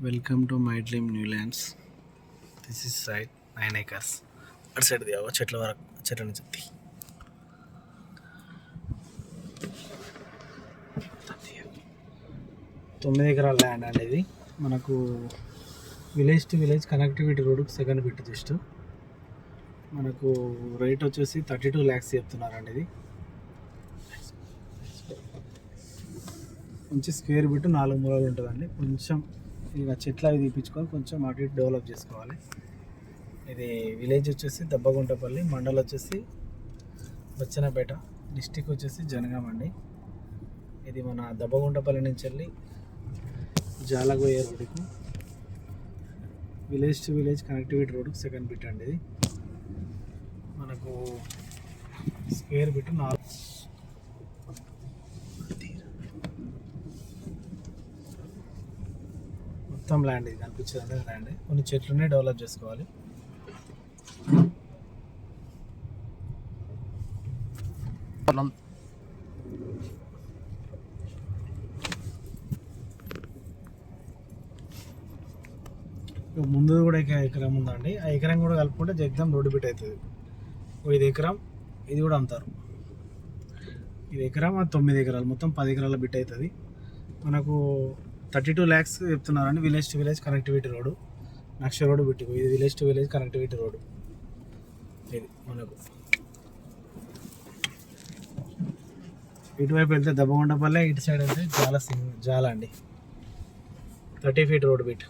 Welcome to my dream new lands. This is side 9 acres. అటు side దిగా చెట్ల వరకు చెట్ల నుంచి 9 ఎకరాల ల్యాండ్ అండి. ఇది మనకు విలేజ్ టు విలేజ్ కనెక్టివిటీ రోడ్డుకి సెకండ్ బిట్. జస్ట్ మనకు రేట్ వచ్చేసి 32 lakhs చెప్తున్నారండి. ఇది మంచి స్క్వేర్ బిట్ 4 మూలలు ఉంటుందండి. కొంచెం ఇక చెట్లు అవి తీపించుకొని కొంచెం అటు ఇటు డెవలప్ చేసుకోవాలి. ఇది విలేజ్ వచ్చేసి దబ్బగుంటపల్లి, మండల్ వచ్చేసి బచ్చన్నపేట, డిస్టిక్ వచ్చేసి జనగాం అండి. ఇది మన దబ్బగుంటపల్లి నుంచి వెళ్ళి జాలగోయ రోడ్డుకు విలేజ్ టు విలేజ్ కనెక్టివిటీ రోడ్డుకు సెకండ్ బిట్ అండి. ఇది మనకు స్క్వేర్ బిట్ 4 మొత్తం ల్యాండ్. ఇది కనిపించేది ల్యాండ్. కొన్ని చెట్లునే డెవలప్ చేసుకోవాలి. ముందు కూడా ఎకరం ఉందండి. ఆ ఎకరం కూడా కలుపుకుంటే జగదం రోడ్డు బిట్ అవుతుంది. ఇది ఎకరం, ఇది కూడా అమ్ముతారు. ఇది ఎకరం, అది 9 ఎకరాలు, మొత్తం 10 ఎకరాల బిట్ అవుతుంది. మనకు 32 lakhs చెప్తున్నారండి. Village to village connectivity road, నక్ష రోడ్డు బిట్టు. ఇది village to village connectivity road. ఇది మనకు ఇటువైపు వెళ్తే దబ్బగుంటపల్లె, ఇటు సైడ్ వెళ్తే జాల అండి. 30 feet రోడ్డు బిట్.